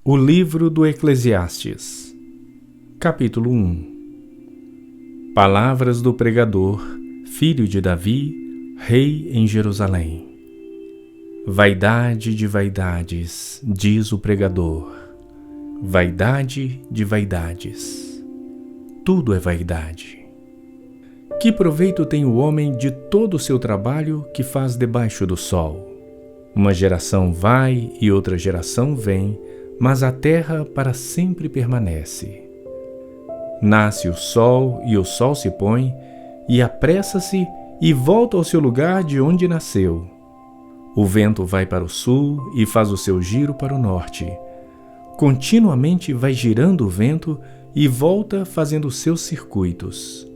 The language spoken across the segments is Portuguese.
O livro do Eclesiastes, capítulo 1. Palavras do pregador, filho de Davi, rei em Jerusalém. Vaidade de vaidades, diz o pregador. Vaidade de vaidades. Tudo é vaidade. Que proveito tem o homem de todo o seu trabalho que faz debaixo do sol? Uma geração vai e outra geração vem, mas a terra para sempre permanece. Nasce o sol e o sol se põe, e apressa-se e volta ao seu lugar de onde nasceu. O vento vai para o sul e faz o seu giro para o norte. Continuamente vai girando o vento e volta fazendo os seus circuitos.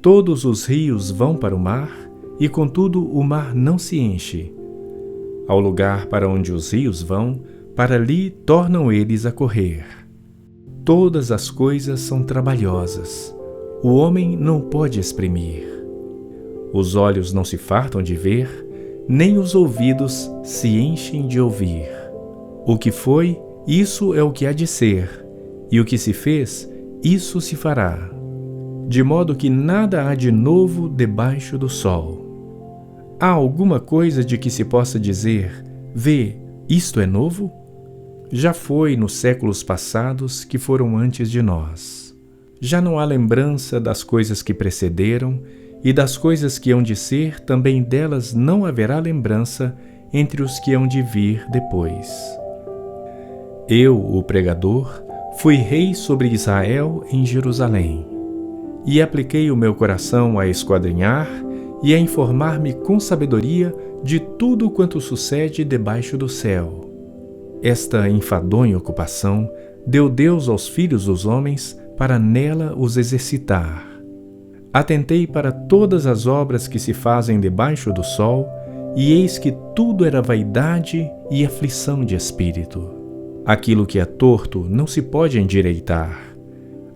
Todos os rios vão para o mar, e contudo o mar não se enche. Ao lugar para onde os rios vão, para ali tornam eles a correr. Todas as coisas são trabalhosas. O homem não pode exprimir. Os olhos não se fartam de ver, nem os ouvidos se enchem de ouvir. O que foi, isso é o que há de ser, e o que se fez, isso se fará. De modo que nada há de novo debaixo do sol. Há alguma coisa de que se possa dizer, vê, isto é novo? Já foi nos séculos passados que foram antes de nós. Já não há lembrança das coisas que precederam, e das coisas que hão de ser, também delas não haverá lembrança entre os que hão de vir depois. Eu, o pregador, fui rei sobre Israel em Jerusalém, e apliquei o meu coração a esquadrinhar e a informar-me com sabedoria de tudo quanto sucede debaixo do céu. Esta enfadonha ocupação deu Deus aos filhos dos homens para nela os exercitar. Atentei para todas as obras que se fazem debaixo do sol, e eis que tudo era vaidade e aflição de espírito. Aquilo que é torto não se pode endireitar.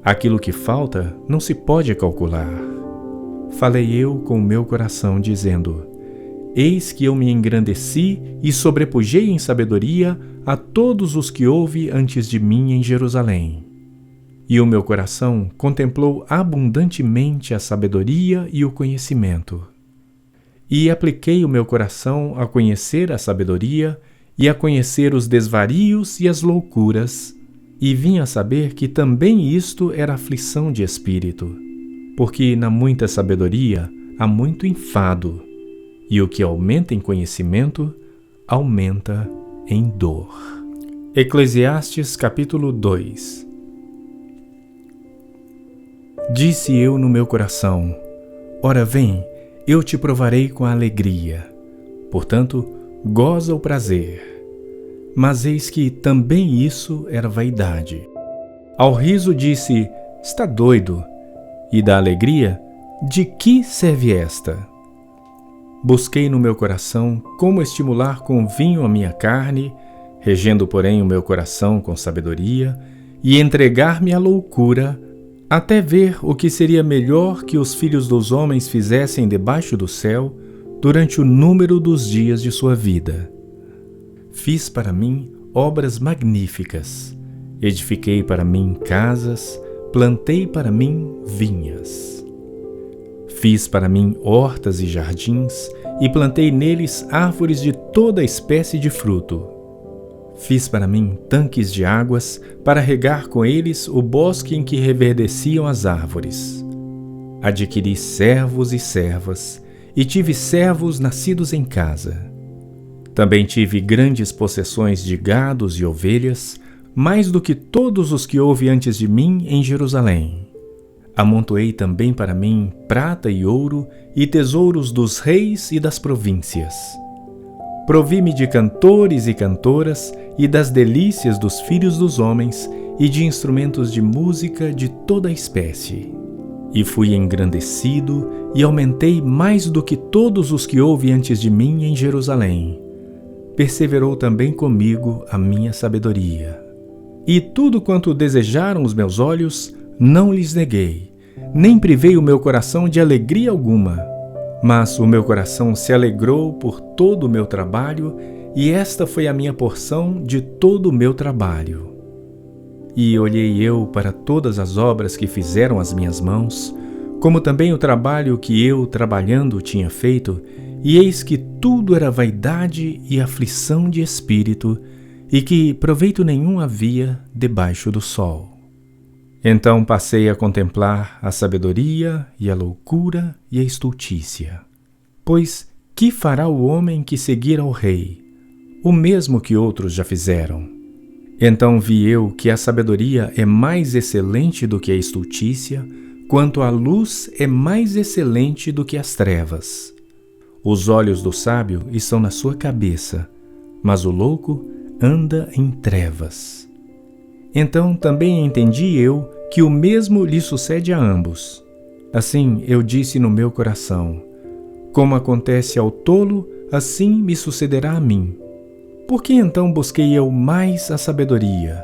Aquilo que falta não se pode calcular. Falei eu com o meu coração, dizendo: eis que eu me engrandeci e sobrepujei em sabedoria a todos os que houve antes de mim em Jerusalém. E o meu coração contemplou abundantemente a sabedoria e o conhecimento. E apliquei o meu coração a conhecer a sabedoria e a conhecer os desvarios e as loucuras, e vim a saber que também isto era aflição de espírito, porque na muita sabedoria há muito enfado, e o que aumenta em conhecimento, aumenta em dor. Eclesiastes capítulo 2. Disse eu no meu coração: ora vem, eu te provarei com a alegria. Portanto, goza o prazer. Mas eis que também isso era vaidade. Ao riso disse: está doido. E da alegria, de que serve esta? Busquei no meu coração como estimular com vinho a minha carne, regendo, porém, o meu coração com sabedoria, e entregar-me à loucura, até ver o que seria melhor que os filhos dos homens fizessem debaixo do céu durante o número dos dias de sua vida. Fiz para mim obras magníficas, edifiquei para mim casas, plantei para mim vinhas. Fiz para mim hortas e jardins, e plantei neles árvores de toda espécie de fruto. Fiz para mim tanques de águas, para regar com eles o bosque em que reverdeciam as árvores. Adquiri servos e servas, e tive servos nascidos em casa. Também tive grandes possessões de gados e ovelhas, mais do que todos os que houve antes de mim em Jerusalém. Amontoei também para mim prata e ouro e tesouros dos reis e das províncias. Provi-me de cantores e cantoras e das delícias dos filhos dos homens e de instrumentos de música de toda espécie. E fui engrandecido e aumentei mais do que todos os que houve antes de mim em Jerusalém. Perseverou também comigo a minha sabedoria. E tudo quanto desejaram os meus olhos, não lhes neguei, nem privei o meu coração de alegria alguma. Mas o meu coração se alegrou por todo o meu trabalho e esta foi a minha porção de todo o meu trabalho. E olhei eu para todas as obras que fizeram as minhas mãos, como também o trabalho que eu, trabalhando, tinha feito, e eis que tudo era vaidade e aflição de espírito, e que proveito nenhum havia debaixo do sol. Então passei a contemplar a sabedoria e a loucura e a estultícia. Pois que fará o homem que seguir ao rei? O mesmo que outros já fizeram. Então vi eu que a sabedoria é mais excelente do que a estultícia, quanto a luz é mais excelente do que as trevas. Os olhos do sábio estão na sua cabeça, mas o louco anda em trevas. Então também entendi eu que o mesmo lhe sucede a ambos. Assim eu disse no meu coração: como acontece ao tolo, assim me sucederá a mim. Por que então busquei eu mais a sabedoria?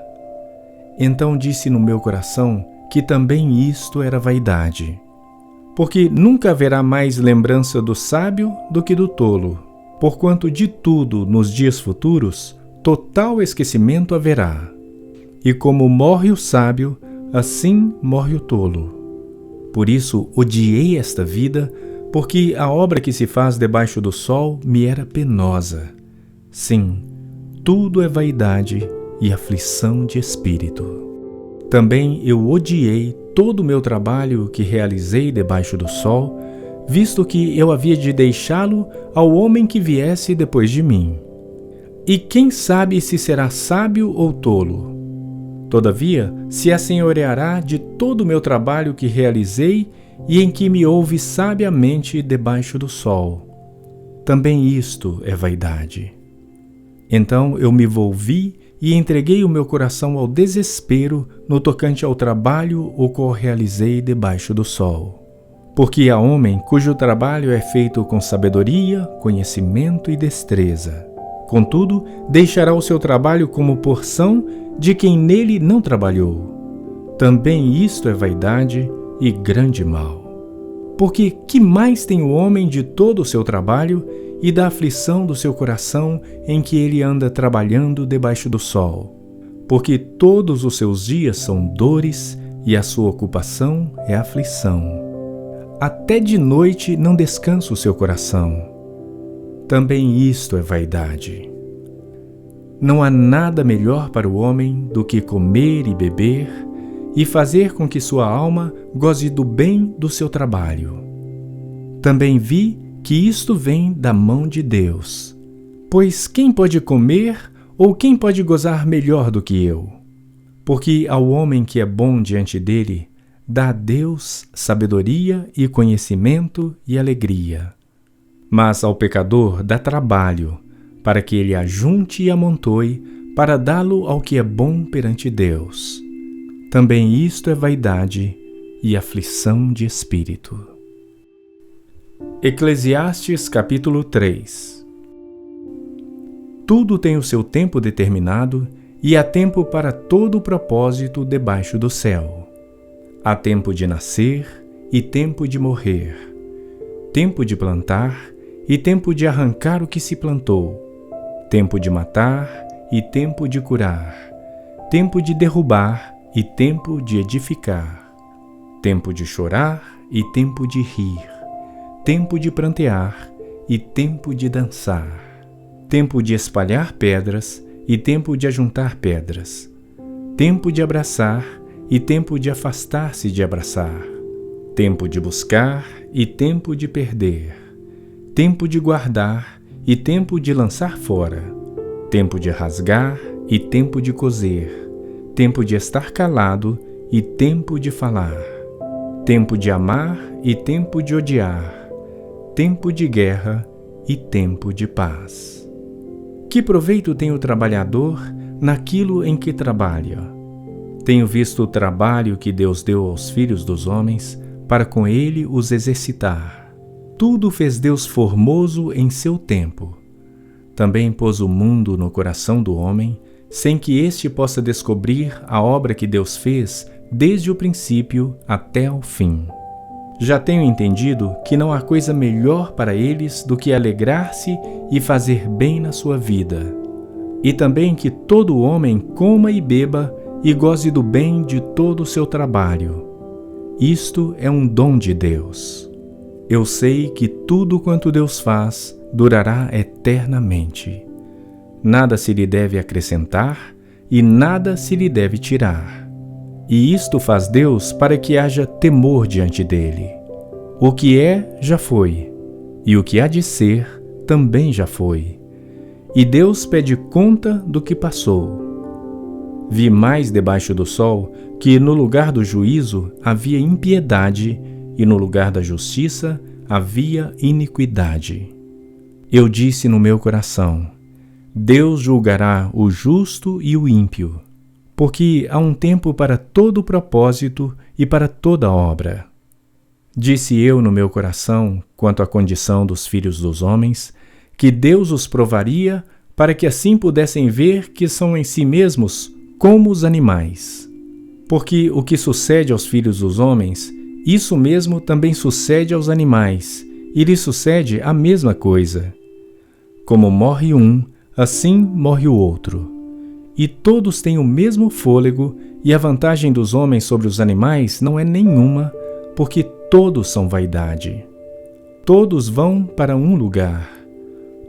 Então disse no meu coração que também isto era vaidade. Porque nunca haverá mais lembrança do sábio do que do tolo, porquanto de tudo nos dias futuros total esquecimento haverá. E como morre o sábio, assim morre o tolo. Por isso odiei esta vida, porque a obra que se faz debaixo do sol me era penosa. Sim, tudo é vaidade e aflição de espírito. Também eu odiei todo o meu trabalho que realizei debaixo do sol, visto que eu havia de deixá-lo ao homem que viesse depois de mim. E quem sabe se será sábio ou tolo? Todavia, se assenhoreará de todo o meu trabalho que realizei e em que me houve sabiamente debaixo do sol. Também isto é vaidade. Então eu me volvi e entreguei o meu coração ao desespero no tocante ao trabalho o qual realizei debaixo do sol. Porque há homem cujo trabalho é feito com sabedoria, conhecimento e destreza. Contudo, deixará o seu trabalho como porção de quem nele não trabalhou. Também isto é vaidade e grande mal. Porque que mais tem o homem de todo o seu trabalho e da aflição do seu coração em que ele anda trabalhando debaixo do sol? Porque todos os seus dias são dores e a sua ocupação é aflição. Até de noite não descansa o seu coração. Também isto é vaidade. Não há nada melhor para o homem do que comer e beber e fazer com que sua alma goze do bem do seu trabalho. Também vi que isto vem da mão de Deus. Pois quem pode comer ou quem pode gozar melhor do que eu? Porque ao homem que é bom diante dele, dá a Deus sabedoria e conhecimento e alegria. Mas ao pecador dá trabalho, para que ele ajunte e amontoe, para dá-lo ao que é bom perante Deus. Também isto é vaidade e aflição de espírito. Eclesiastes capítulo 3. Tudo tem o seu tempo determinado, e há tempo para todo o propósito debaixo do céu. Há tempo de nascer e tempo de morrer, tempo de plantar e tempo de arrancar o que se plantou, tempo de matar e tempo de curar, tempo de derrubar e tempo de edificar, tempo de chorar e tempo de rir, tempo de prantear e tempo de dançar, tempo de espalhar pedras e tempo de ajuntar pedras, tempo de abraçar e tempo de afastar-se de abraçar, tempo de buscar e tempo de perder, tempo de guardar e tempo de lançar fora, tempo de rasgar e tempo de coser, tempo de estar calado e tempo de falar, tempo de amar e tempo de odiar, tempo de guerra e tempo de paz. Que proveito tem o trabalhador naquilo em que trabalha? Tenho visto o trabalho que Deus deu aos filhos dos homens para com ele os exercitar. Tudo fez Deus formoso em seu tempo. Também pôs o mundo no coração do homem, sem que este possa descobrir a obra que Deus fez desde o princípio até ao fim. Já tenho entendido que não há coisa melhor para eles do que alegrar-se e fazer bem na sua vida. E também que todo homem coma e beba e goze do bem de todo o seu trabalho. Isto é um dom de Deus. Eu sei que tudo quanto Deus faz durará eternamente. Nada se lhe deve acrescentar e nada se lhe deve tirar. E isto faz Deus para que haja temor diante dele. O que é, já foi, e o que há de ser, também já foi. E Deus pede conta do que passou. Vi mais debaixo do sol que no lugar do juízo havia impiedade e no lugar da justiça havia iniquidade. Eu disse no meu coração: Deus julgará o justo e o ímpio, porque há um tempo para todo propósito e para toda obra. Disse eu no meu coração, quanto à condição dos filhos dos homens, que Deus os provaria para que assim pudessem ver que são em si mesmos como os animais. Porque o que sucede aos filhos dos homens, isso mesmo também sucede aos animais, e lhes sucede a mesma coisa. Como morre um, assim morre o outro. E todos têm o mesmo fôlego, e a vantagem dos homens sobre os animais não é nenhuma, porque todos são vaidade. Todos vão para um lugar.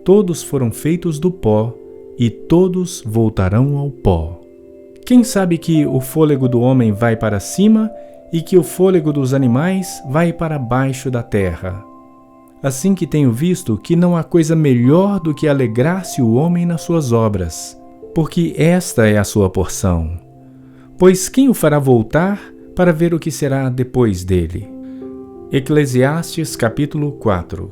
Todos foram feitos do pó, e todos voltarão ao pó. Quem sabe que o fôlego do homem vai para cima e que o fôlego dos animais vai para baixo da terra? Assim que tenho visto que não há coisa melhor do que alegrar-se o homem nas suas obras, porque esta é a sua porção. Pois quem o fará voltar para ver o que será depois dele? Eclesiastes capítulo 4.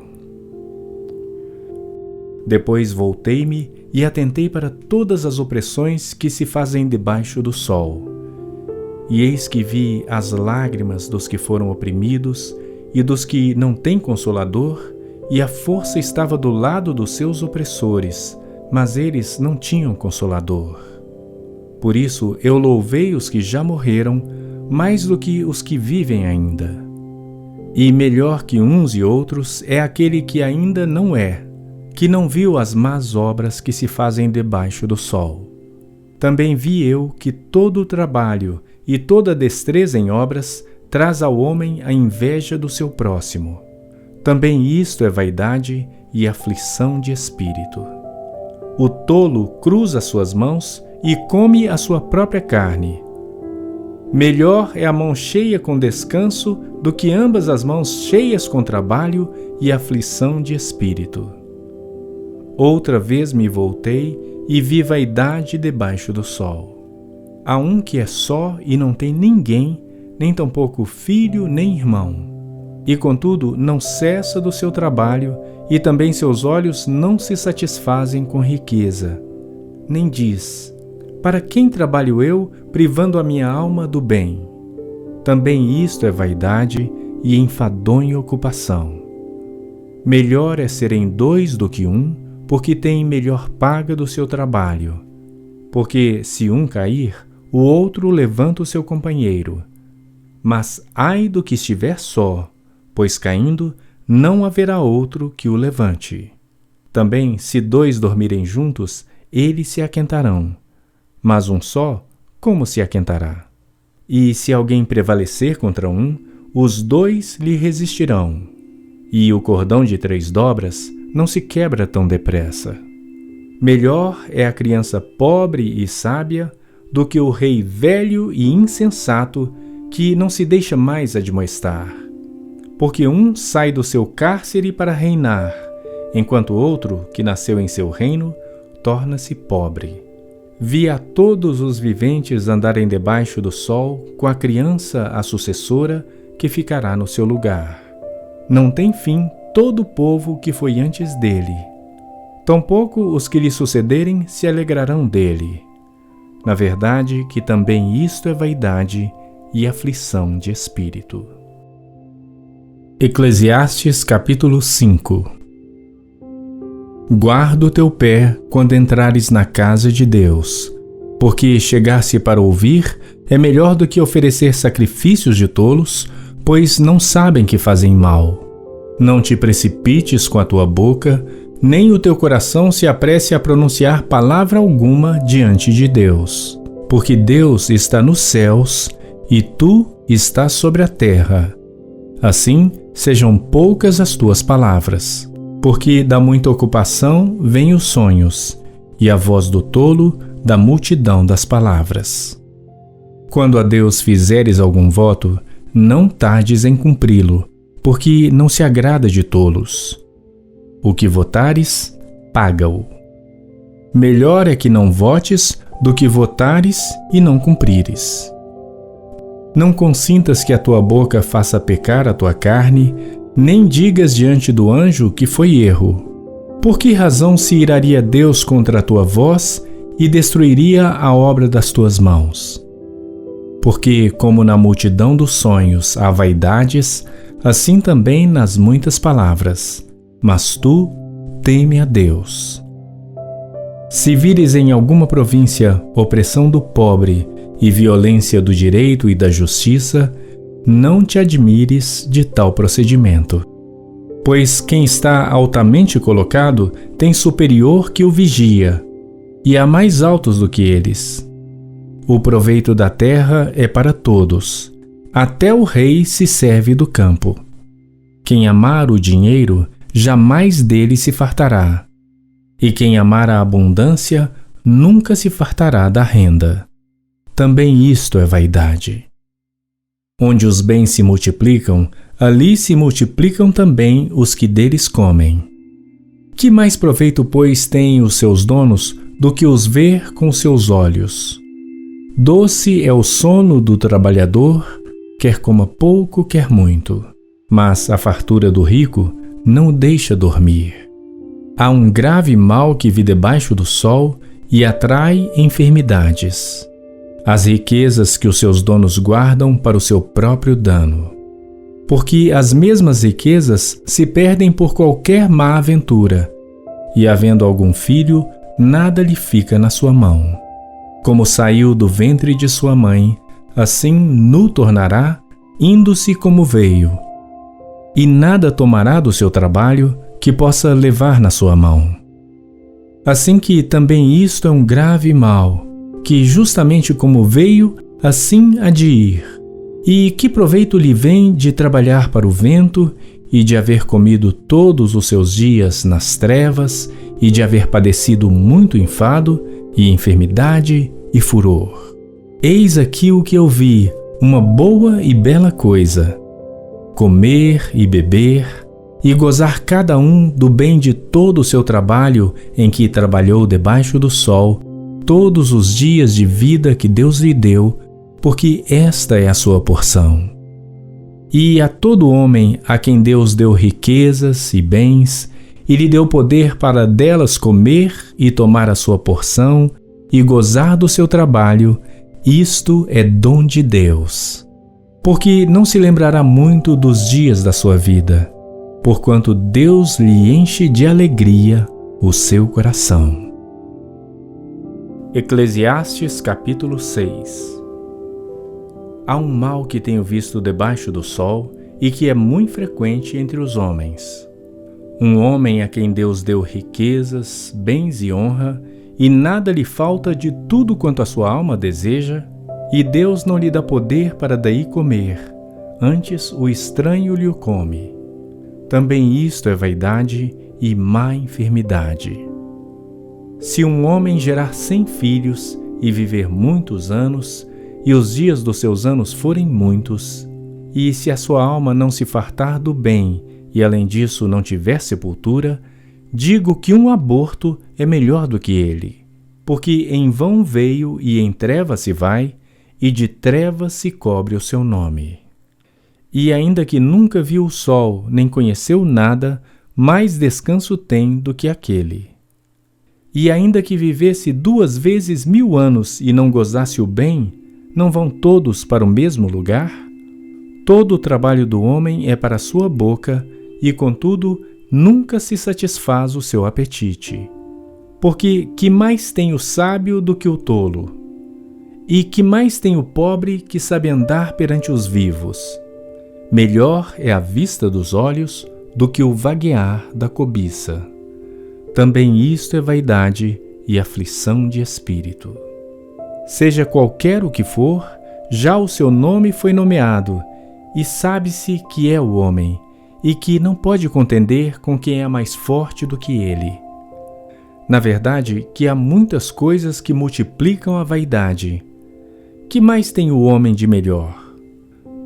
Depois voltei-me e atentei para todas as opressões que se fazem debaixo do sol. E eis que vi as lágrimas dos que foram oprimidos e dos que não têm consolador, e a força estava do lado dos seus opressores, mas eles não tinham consolador. Por isso eu louvei os que já morreram, mais do que os que vivem ainda. E melhor que uns e outros é aquele que ainda não é, que não viu as más obras que se fazem debaixo do sol. Também vi eu que todo o trabalho e toda destreza em obras traz ao homem a inveja do seu próximo. Também isto é vaidade e aflição de espírito. O tolo cruza suas mãos e come a sua própria carne. Melhor é a mão cheia com descanso do que ambas as mãos cheias com trabalho e aflição de espírito. Outra vez me voltei e vi vaidade debaixo do sol. Há um que é só e não tem ninguém, nem tampouco filho nem irmão. E contudo não cessa do seu trabalho, e também seus olhos não se satisfazem com riqueza. Nem diz: para quem trabalho eu, privando a minha alma do bem? Também isto é vaidade e enfadonha ocupação. Melhor é serem dois do que um, porque tem melhor paga do seu trabalho. Porque se um cair, o outro levanta o seu companheiro. Mas ai do que estiver só, pois caindo, não haverá outro que o levante. Também, se dois dormirem juntos, eles se aquentarão. Mas um só, como se aquentará? E se alguém prevalecer contra um, os dois lhe resistirão. E o cordão de 3 dobras não se quebra tão depressa. Melhor é a criança pobre e sábia do que o rei velho e insensato que não se deixa mais admoestar. Porque um sai do seu cárcere para reinar, enquanto o outro, que nasceu em seu reino, torna-se pobre. Vi a todos os viventes andarem debaixo do sol com a criança a sucessora que ficará no seu lugar. Não tem fim todo o povo que foi antes dele. Tampouco os que lhe sucederem se alegrarão dele. Na verdade, que também isto é vaidade e aflição de espírito. Eclesiastes capítulo 5. Guarda o teu pé quando entrares na casa de Deus, porque chegar-se para ouvir é melhor do que oferecer sacrifícios de tolos, pois não sabem que fazem mal. Não te precipites com a tua boca, nem o teu coração se apresse a pronunciar palavra alguma diante de Deus, porque Deus está nos céus e tu estás sobre a terra. Assim, sejam poucas as tuas palavras, porque da muita ocupação vêm os sonhos, e a voz do tolo da multidão das palavras. Quando a Deus fizeres algum voto, não tardes em cumpri-lo, porque não se agrada de tolos. O que votares, paga-o. Melhor é que não votes do que votares e não cumprires. Não consintas que a tua boca faça pecar a tua carne, nem digas diante do anjo que foi erro. Por que razão se iraria Deus contra a tua voz e destruiria a obra das tuas mãos? Porque, como na multidão dos sonhos há vaidades, assim também nas muitas palavras. Mas tu teme a Deus. Se vires em alguma província opressão do pobre e violência do direito e da justiça, não te admires de tal procedimento. Pois quem está altamente colocado tem superior que o vigia, e há mais altos do que eles. O proveito da terra é para todos, até o rei se serve do campo. Quem amar o dinheiro, jamais dele se fartará, e quem amar a abundância, nunca se fartará da renda. Também isto é vaidade. Onde os bens se multiplicam, ali se multiplicam também os que deles comem. Que mais proveito, pois, têm os seus donos do que os ver com seus olhos? Doce é o sono do trabalhador, quer coma pouco, quer muito, mas a fartura do rico não o deixa dormir. Há um grave mal que vive debaixo do sol e atrai enfermidades. As riquezas que os seus donos guardam para o seu próprio dano. Porque as mesmas riquezas se perdem por qualquer má aventura, e havendo algum filho, nada lhe fica na sua mão. Como saiu do ventre de sua mãe, assim nu tornará, indo-se como veio. E nada tomará do seu trabalho que possa levar na sua mão. Assim que também isto é um grave mal, que justamente como veio, assim há de ir. E que proveito lhe vem de trabalhar para o vento e de haver comido todos os seus dias nas trevas e de haver padecido muito enfado e enfermidade e furor? Eis aqui o que eu vi, uma boa e bela coisa: comer e beber e gozar cada um do bem de todo o seu trabalho em que trabalhou debaixo do sol todos os dias de vida que Deus lhe deu, porque esta é a sua porção. E a todo homem a quem Deus deu riquezas e bens, e lhe deu poder para delas comer e tomar a sua porção e gozar do seu trabalho, isto é dom de Deus. Porque não se lembrará muito dos dias da sua vida, porquanto Deus lhe enche de alegria o seu coração. Eclesiastes capítulo 6. Há um mal que tenho visto debaixo do sol e que é muito frequente entre os homens. Um homem a quem Deus deu riquezas, bens e honra, e nada lhe falta de tudo quanto a sua alma deseja, e Deus não lhe dá poder para daí comer, antes o estranho lhe o come. Também isto é vaidade e má enfermidade. Se um homem gerar 100 filhos e viver muitos anos, e os dias dos seus anos forem muitos, e se a sua alma não se fartar do bem, e além disso não tiver sepultura, digo que um aborto é melhor do que ele, porque em vão veio e em trevas se vai, e de trevas se cobre o seu nome. E ainda que nunca viu o sol, nem conheceu nada, mais descanso tem do que aquele. E ainda que vivesse 2 vezes 1000 anos e não gozasse o bem, não vão todos para o mesmo lugar? Todo o trabalho do homem é para a sua boca, e contudo nunca se satisfaz o seu apetite. Porque que mais tem o sábio do que o tolo? E que mais tem o pobre que sabe andar perante os vivos? melhor é a vista dos olhos do que o vaguear da cobiça. Também isto é vaidade e aflição de espírito. Seja qualquer o que for, já o seu nome foi nomeado, e sabe-se que é o homem, e que não pode contender com quem é mais forte do que ele. Na verdade, que há muitas coisas que multiplicam a vaidade. Que mais tem o homem de melhor?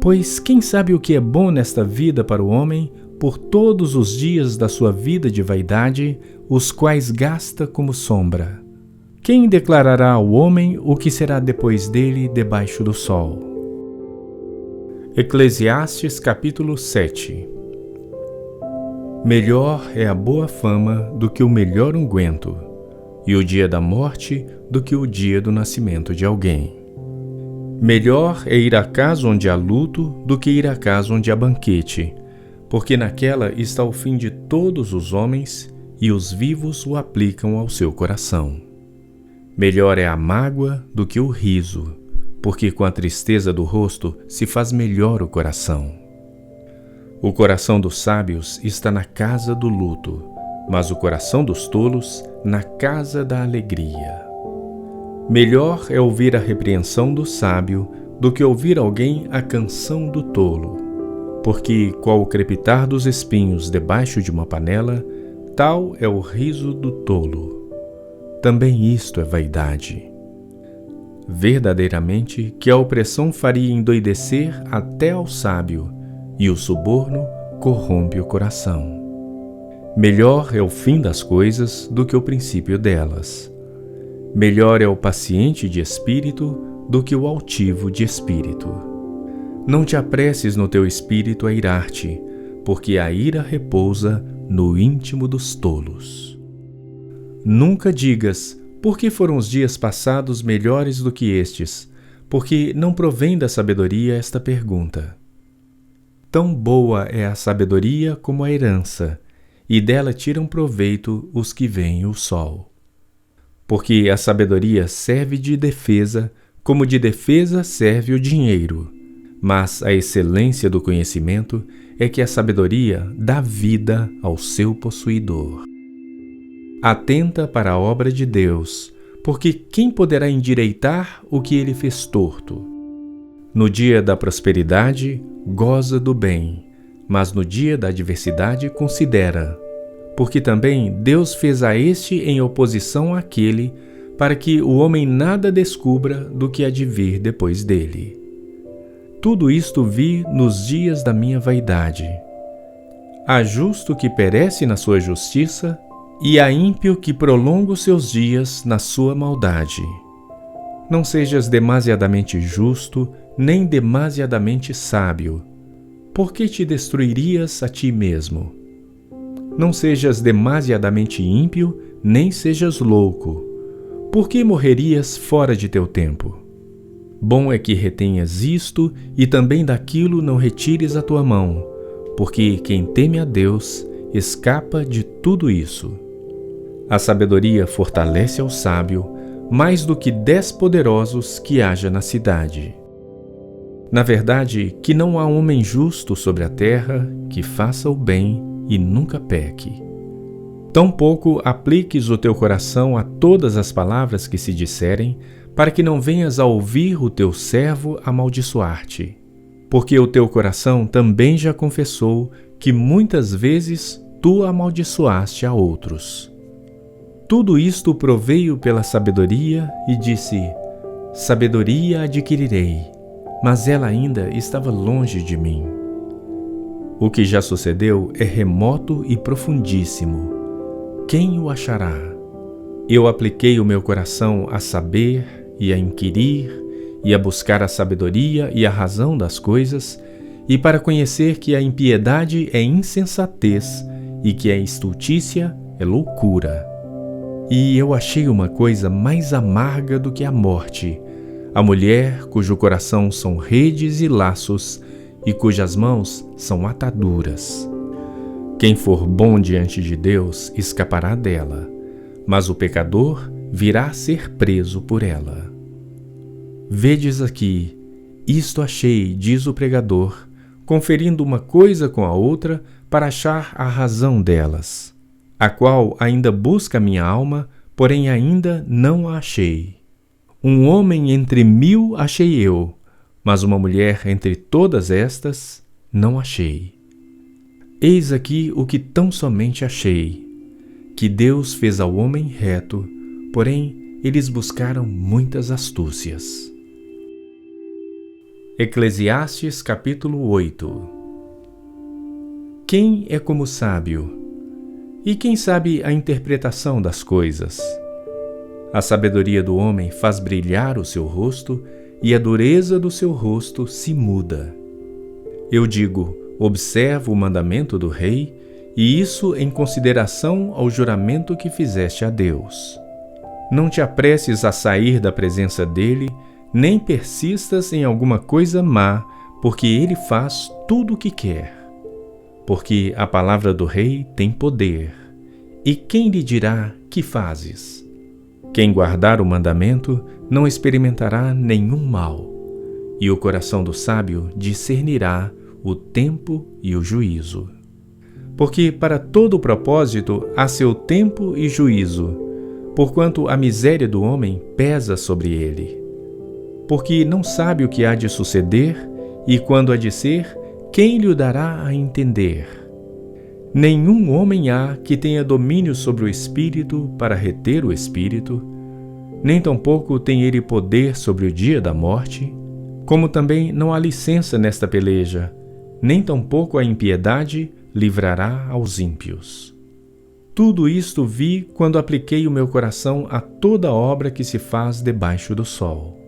Pois quem sabe o que é bom nesta vida para o homem, por todos os dias da sua vida de vaidade, os quais gasta como sombra? Quem declarará ao homem o que será depois dele debaixo do sol? Eclesiastes capítulo 7. Melhor é a boa fama do que o melhor unguento, e o dia da morte do que o dia do nascimento de alguém. Melhor é ir à casa onde há luto do que ir à casa onde há banquete, porque naquela está o fim de todos os homens, e os vivos o aplicam ao seu coração. Melhor é a mágoa do que o riso, porque com a tristeza do rosto se faz melhor o coração. O coração dos sábios está na casa do luto, mas o coração dos tolos na casa da alegria. Melhor é ouvir a repreensão do sábio do que ouvir alguém a canção do tolo, porque, qual o crepitar dos espinhos debaixo de uma panela, tal é o riso do tolo. Também isto é vaidade. Verdadeiramente que a opressão faria endoidecer até ao sábio, e o suborno corrompe o coração. Melhor é o fim das coisas do que o princípio delas. Melhor é o paciente de espírito do que o altivo de espírito. Não te apresses no teu espírito a irar-te, porque a ira repousa no íntimo dos tolos. Nunca digas, por que foram os dias passados melhores do que estes? Porque não provém da sabedoria esta pergunta. Tão boa é a sabedoria como a herança, e dela tiram proveito os que veem o sol. Porque a sabedoria serve de defesa, como de defesa serve o dinheiro. Mas a excelência do conhecimento é que a sabedoria dá vida ao seu possuidor. Atenta para a obra de Deus, porque quem poderá endireitar o que ele fez torto? No dia da prosperidade, goza do bem, mas no dia da adversidade considera, porque também Deus fez a este em oposição àquele, para que o homem nada descubra do que há de vir depois dele. Tudo isto vi nos dias da minha vaidade. Há justo que perece na sua justiça, e há ímpio que prolonga os seus dias na sua maldade. Não sejas demasiadamente justo, nem demasiadamente sábio, porque te destruirias a ti mesmo. Não sejas demasiadamente ímpio, nem sejas louco, porque morrerias fora de teu tempo. Bom é que retenhas isto, e também daquilo não retires a tua mão, porque quem teme a Deus escapa de tudo isso. A sabedoria fortalece ao sábio mais do que 10 poderosos que haja na cidade. Na verdade, que não há homem justo sobre a terra que faça o bem e nunca peque. Tampouco apliques o teu coração a todas as palavras que se disserem, para que não venhas a ouvir o teu servo amaldiçoar-te. Porque o teu coração também já confessou que muitas vezes tu amaldiçoaste a outros. Tudo isto proveio pela sabedoria e disse: sabedoria adquirirei, mas ela ainda estava longe de mim. O que já sucedeu é remoto e profundíssimo. Quem o achará? Eu apliquei o meu coração a saber e a inquirir e a buscar a sabedoria e a razão das coisas, e para conhecer que a impiedade é insensatez e que a estultícia é loucura. E eu achei uma coisa mais amarga do que a morte, a mulher cujo coração são redes e laços e cujas mãos são ataduras. Quem for bom diante de Deus escapará dela, mas o pecador virá a ser preso por ela. Vedes aqui, isto achei, diz o pregador, conferindo uma coisa com a outra para achar a razão delas, a qual ainda busca a minha alma, porém ainda não a achei. Um homem entre 1000 achei eu, mas uma mulher entre todas estas não achei. Eis aqui o que tão somente achei, que Deus fez ao homem reto, porém eles buscaram muitas astúcias. Eclesiastes capítulo 8. Quem é como sábio? E quem sabe a interpretação das coisas? A sabedoria do homem faz brilhar o seu rosto, e a dureza do seu rosto se muda. Eu digo, observa o mandamento do rei, e isso em consideração ao juramento que fizeste a Deus. Não te apresses a sair da presença dele, nem persistas em alguma coisa má, porque ele faz tudo o que quer. Porque a palavra do rei tem poder. E quem lhe dirá que fazes? Quem guardar o mandamento não experimentará nenhum mal, e o coração do sábio discernirá o tempo e o juízo. Porque para todo propósito há seu tempo e juízo, porquanto a miséria do homem pesa sobre ele. Porque não sabe o que há de suceder, e quando há de ser, quem lhe o dará a entender? Nenhum homem há que tenha domínio sobre o espírito para reter o espírito, nem tampouco tem ele poder sobre o dia da morte, como também não há licença nesta peleja, nem tampouco a impiedade livrará aos ímpios. Tudo isto vi quando apliquei o meu coração a toda obra que se faz debaixo do sol.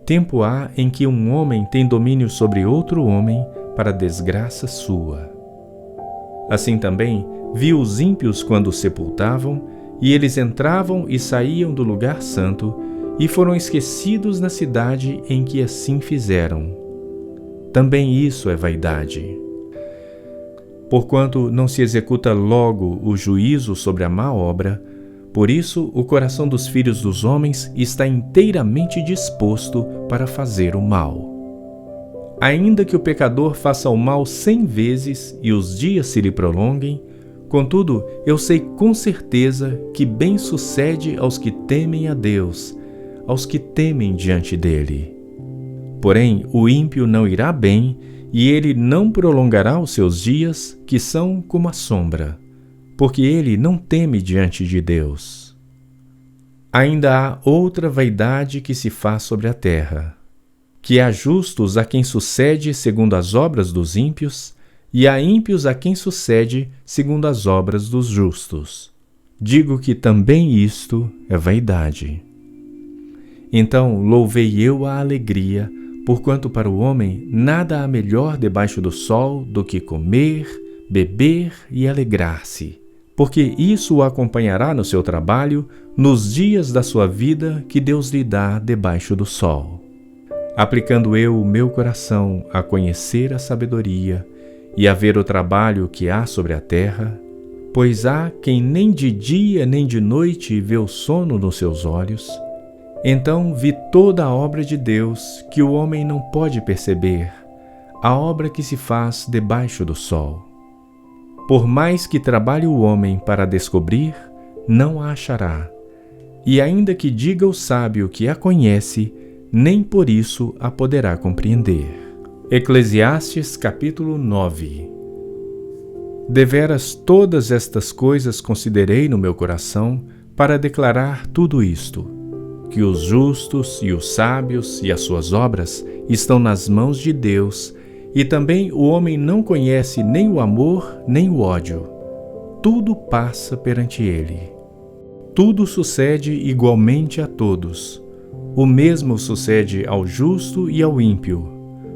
Tempo há em que um homem tem domínio sobre outro homem para desgraça sua. Assim também vi os ímpios quando os sepultavam, e eles entravam e saíam do lugar santo, e foram esquecidos na cidade em que assim fizeram. Também isso é vaidade. Porquanto não se executa logo o juízo sobre a má obra, por isso o coração dos filhos dos homens está inteiramente disposto para fazer o mal. Ainda que o pecador faça o mal 100 vezes e os dias se lhe prolonguem, contudo, eu sei com certeza que bem sucede aos que temem a Deus, aos que temem diante dele. Porém, o ímpio não irá bem, e ele não prolongará os seus dias, que são como a sombra, porque ele não teme diante de Deus. Ainda há outra vaidade que se faz sobre a terra, que há justos a quem sucede segundo as obras dos ímpios, e há ímpios a quem sucede segundo as obras dos justos. Digo que também isto é vaidade. Então louvei eu a alegria, porquanto para o homem nada há melhor debaixo do sol do que comer, beber e alegrar-se, porque isso o acompanhará no seu trabalho, nos dias da sua vida que Deus lhe dá debaixo do sol. Aplicando eu o meu coração a conhecer a sabedoria e a ver o trabalho que há sobre a terra, pois há quem nem de dia nem de noite vê o sono nos seus olhos, então vi toda a obra de Deus que o homem não pode perceber, a obra que se faz debaixo do sol. Por mais que trabalhe o homem para descobrir, não a achará, e ainda que diga o sábio que a conhece, nem por isso a poderá compreender. Eclesiastes capítulo 9. Deveras todas estas coisas considerei no meu coração para declarar tudo isto, que os justos e os sábios e as suas obras estão nas mãos de Deus, e também o homem não conhece nem o amor nem o ódio. Tudo passa perante ele. Tudo sucede igualmente a todos. O mesmo sucede ao justo e ao ímpio,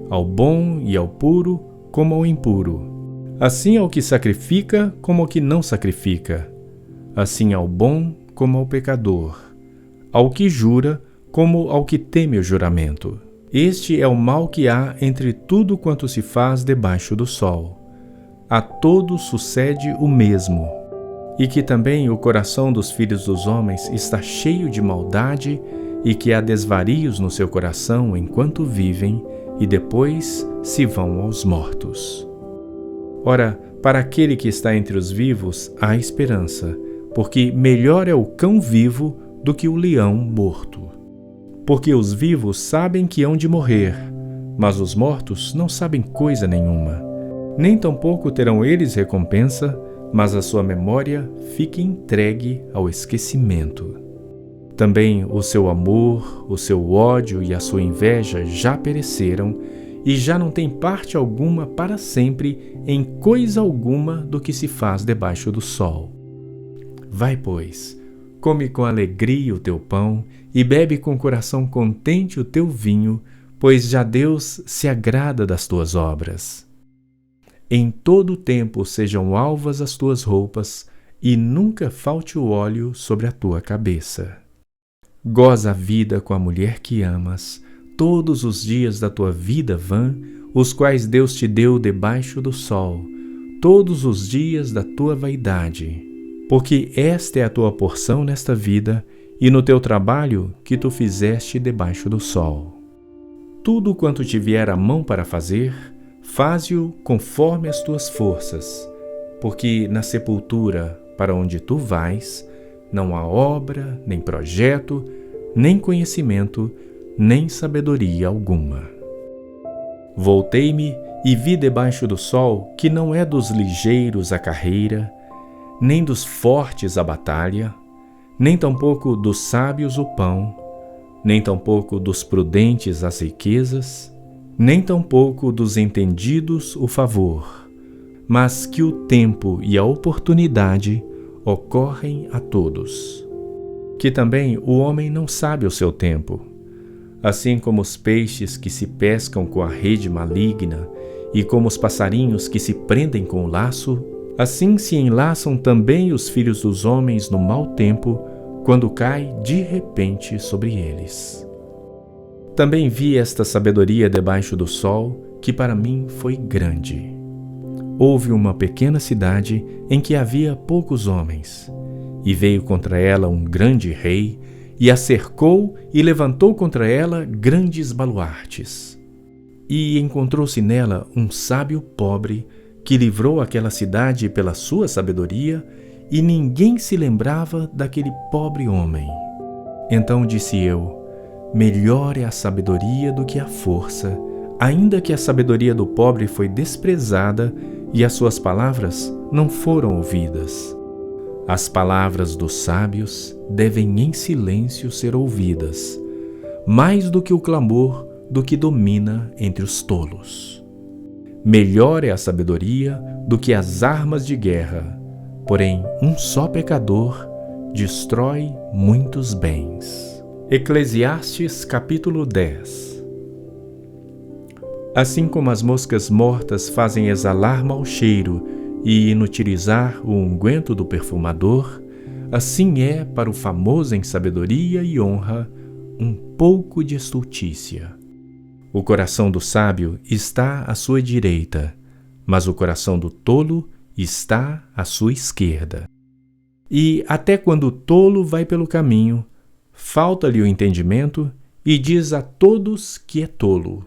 ao bom e ao puro, como ao impuro. Assim ao que sacrifica, como ao que não sacrifica. Assim ao bom, como ao pecador. Ao que jura, como ao que teme o juramento. Este é o mal que há entre tudo quanto se faz debaixo do sol. A todos sucede o mesmo. E que também o coração dos filhos dos homens está cheio de maldade, e que há desvarios no seu coração enquanto vivem, e depois se vão aos mortos. Ora, para aquele que está entre os vivos há esperança, porque melhor é o cão vivo do que o leão morto. Porque os vivos sabem que hão de morrer, mas os mortos não sabem coisa nenhuma. Nem tampouco terão eles recompensa, mas a sua memória fica entregue ao esquecimento. Também o seu amor, o seu ódio e a sua inveja já pereceram, e já não tem parte alguma para sempre em coisa alguma do que se faz debaixo do sol. Vai, pois, come com alegria o teu pão e bebe com coração contente o teu vinho, pois já Deus se agrada das tuas obras. Em todo o tempo sejam alvas as tuas roupas e nunca falte o óleo sobre a tua cabeça. Goza a vida com a mulher que amas, todos os dias da tua vida vã, os quais Deus te deu debaixo do sol, todos os dias da tua vaidade, porque esta é a tua porção nesta vida e no teu trabalho que tu fizeste debaixo do sol. Tudo quanto te vier a mão para fazer, faze-o conforme as tuas forças, porque na sepultura para onde tu vais, não há obra, nem projeto, nem conhecimento, nem sabedoria alguma. Voltei-me e vi debaixo do sol que não é dos ligeiros a carreira, nem dos fortes a batalha, nem tampouco dos sábios o pão, nem tampouco dos prudentes as riquezas, nem tampouco dos entendidos o favor, mas que o tempo e a oportunidade ocorrem a todos. Que também o homem não sabe o seu tempo. Assim como os peixes que se pescam com a rede maligna e como os passarinhos que se prendem com o laço, assim se enlaçam também os filhos dos homens no mau tempo, quando cai de repente sobre eles. Também vi esta sabedoria debaixo do sol, que para mim foi grande. Houve uma pequena cidade em que havia poucos homens, e veio contra ela um grande rei, e a cercou e levantou contra ela grandes baluartes. E encontrou-se nela um sábio pobre, que livrou aquela cidade pela sua sabedoria, e ninguém se lembrava daquele pobre homem. Então disse eu: melhor é a sabedoria do que a força, ainda que a sabedoria do pobre foi desprezada e as suas palavras não foram ouvidas. As palavras dos sábios devem em silêncio ser ouvidas, mais do que o clamor do que domina entre os tolos. Melhor é a sabedoria do que as armas de guerra, porém um só pecador destrói muitos bens. Eclesiastes capítulo 10. Assim como as moscas mortas fazem exalar mau cheiro e inutilizar o unguento do perfumador, assim é para o famoso em sabedoria e honra um pouco de estultícia. O coração do sábio está à sua direita, mas o coração do tolo está à sua esquerda. E até quando o tolo vai pelo caminho, falta-lhe o entendimento e diz a todos que é tolo.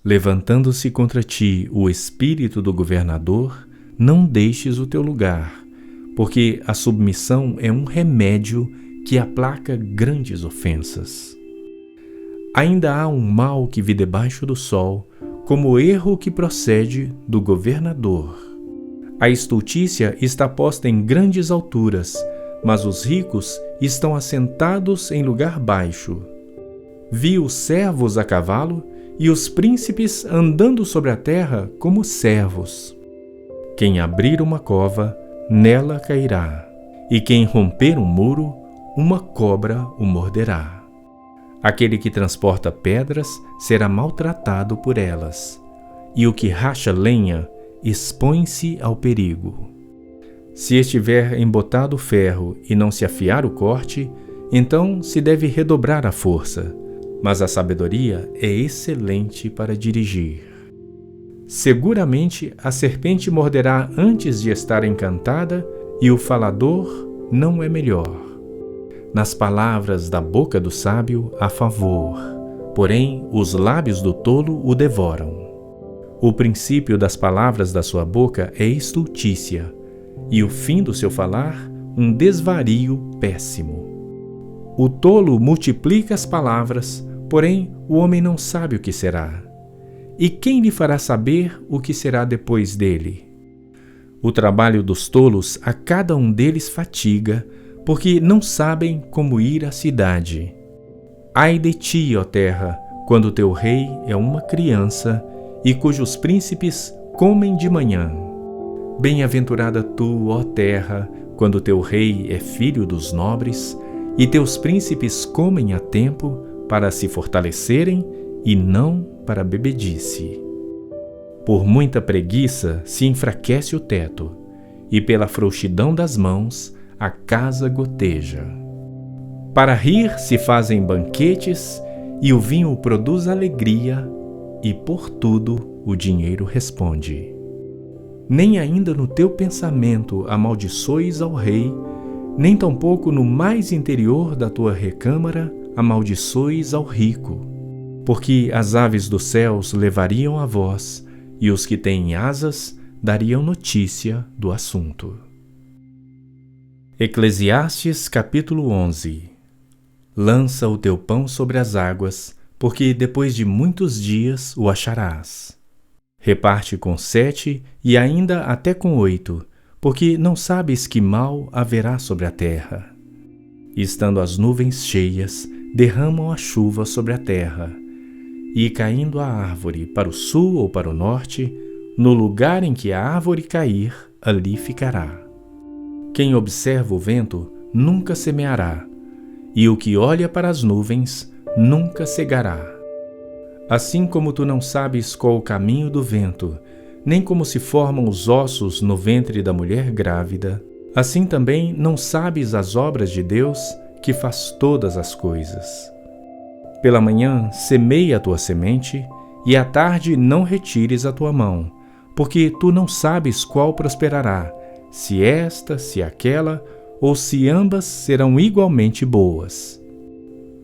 Levantando-se contra ti o espírito do governador, não deixes o teu lugar, porque a submissão é um remédio que aplaca grandes ofensas. Ainda há um mal que vi debaixo do sol, como o erro que procede do governador. A estultícia está posta em grandes alturas, mas os ricos estão assentados em lugar baixo. Vi os servos a cavalo e os príncipes andando sobre a terra como servos. Quem abrir uma cova, nela cairá, e quem romper um muro, uma cobra o morderá. Aquele que transporta pedras será maltratado por elas, e o que racha lenha expõe-se ao perigo. Se estiver embotado o ferro e não se afiar o corte, então se deve redobrar a força, mas a sabedoria é excelente para dirigir. Seguramente a serpente morderá antes de estar encantada, e o falador não é melhor. Nas palavras da boca do sábio há favor, porém os lábios do tolo o devoram. O princípio das palavras da sua boca é estultícia, e o fim do seu falar, um desvario péssimo. O tolo multiplica as palavras, porém o homem não sabe o que será. E quem lhe fará saber o que será depois dele? O trabalho dos tolos a cada um deles fatiga, porque não sabem como ir à cidade. Ai de ti, ó terra, quando teu rei é uma criança e cujos príncipes comem de manhã. Bem-aventurada tu, ó terra, quando teu rei é filho dos nobres e teus príncipes comem a tempo para se fortalecerem e não para bebedice. Por muita preguiça se enfraquece o teto, e pela frouxidão das mãos a casa goteja. Para rir se fazem banquetes, e o vinho produz alegria, e por tudo o dinheiro responde. Nem ainda no teu pensamento amaldiçoes ao rei, nem tampouco no mais interior da tua recâmara amaldiçoes ao rico, porque as aves dos céus levariam a voz, e os que têm asas dariam notícia do assunto. Eclesiastes capítulo 11. Lança o teu pão sobre as águas, porque depois de muitos dias o acharás. Reparte com 7 e ainda até com 8, porque não sabes que mal haverá sobre a terra. Estando as nuvens cheias, derramam a chuva sobre a terra, e caindo a árvore para o sul ou para o norte, no lugar em que a árvore cair, ali ficará. Quem observa o vento nunca semeará, e o que olha para as nuvens nunca cegará. Assim como tu não sabes qual o caminho do vento, nem como se formam os ossos no ventre da mulher grávida, assim também não sabes as obras de Deus, que faz todas as coisas. Pela manhã semeia a tua semente, e à tarde não retires a tua mão, porque tu não sabes qual prosperará, se esta, se aquela, ou se ambas serão igualmente boas.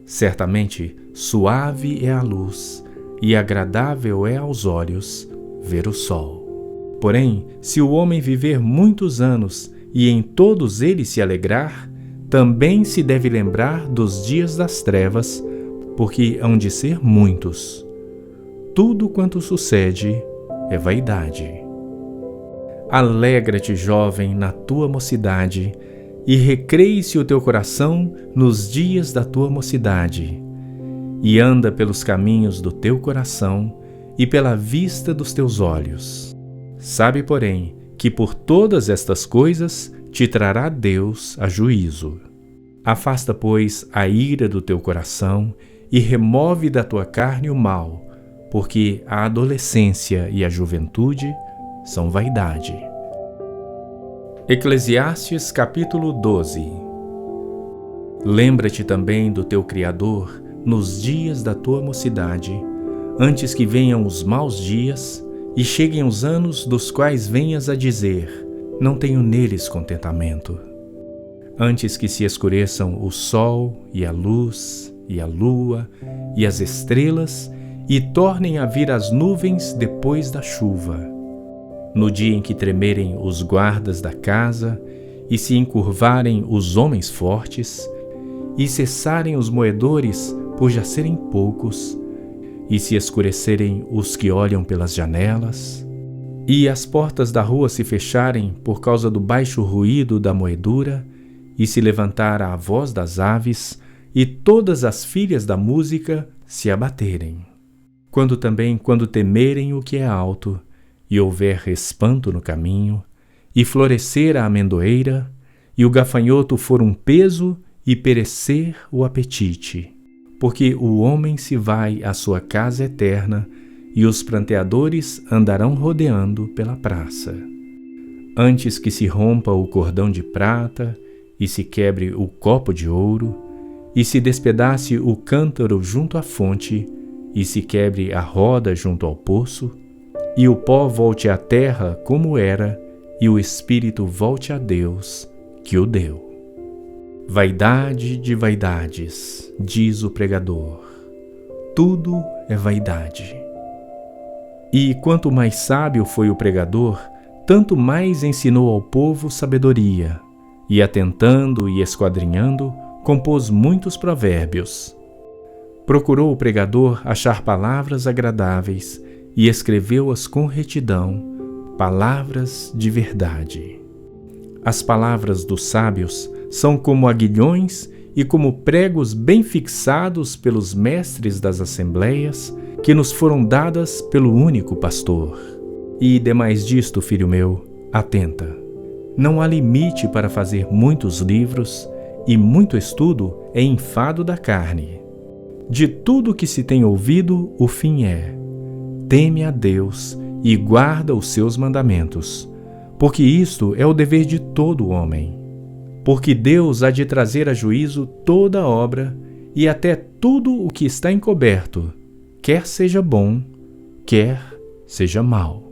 Certamente, suave é a luz, e agradável é aos olhos ver o sol. Porém, se o homem viver muitos anos, e em todos eles se alegrar, também se deve lembrar dos dias das trevas, porque hão de ser muitos. Tudo quanto sucede é vaidade. Alegra-te, jovem, na tua mocidade, e recreie-se o teu coração nos dias da tua mocidade, e anda pelos caminhos do teu coração e pela vista dos teus olhos. Sabe, porém, que por todas estas coisas te trará Deus a juízo. Afasta, pois, a ira do teu coração e remove da tua carne o mal, porque a adolescência e a juventude são vaidade. Eclesiastes capítulo 12. Lembra-te também do teu Criador nos dias da tua mocidade, antes que venham os maus dias e cheguem os anos dos quais venhas a dizer: não tenho neles contentamento. Antes que se escureçam o sol e a luz e a lua e as estrelas e tornem a vir as nuvens depois da chuva. No dia em que tremerem os guardas da casa e se encurvarem os homens fortes e cessarem os moedores por já serem poucos e se escurecerem os que olham pelas janelas e as portas da rua se fecharem por causa do baixo ruído da moedura e se levantar a voz das aves e todas as filhas da música se abaterem. Quando temerem o que é alto, e houver espanto no caminho, e florescer a amendoeira, e o gafanhoto for um peso, e perecer o apetite. Porque o homem se vai à sua casa eterna, e os pranteadores andarão rodeando pela praça. Antes que se rompa o cordão de prata, e se quebre o copo de ouro, e se despedace o cântaro junto à fonte, e se quebre a roda junto ao poço, e o pó volte à terra como era, e o espírito volte a Deus, que o deu. Vaidade de vaidades, diz o pregador. tudo é vaidade. E quanto mais sábio foi o pregador, tanto mais ensinou ao povo sabedoria, e atentando e esquadrinhando, compôs muitos provérbios. Procurou o pregador achar palavras agradáveis e escreveu-as com retidão, palavras de verdade. As palavras dos sábios são como aguilhões e como pregos bem fixados pelos mestres das assembleias, que nos foram dadas pelo único pastor. E demais disto, filho meu, atenta. Não há limite para fazer muitos livros, e muito estudo é enfado da carne. De tudo que se tem ouvido, o fim é: teme a Deus e guarda os seus mandamentos, porque isto é o dever de todo homem. Porque Deus há de trazer a juízo toda obra e até tudo o que está encoberto, quer seja bom, quer seja mau.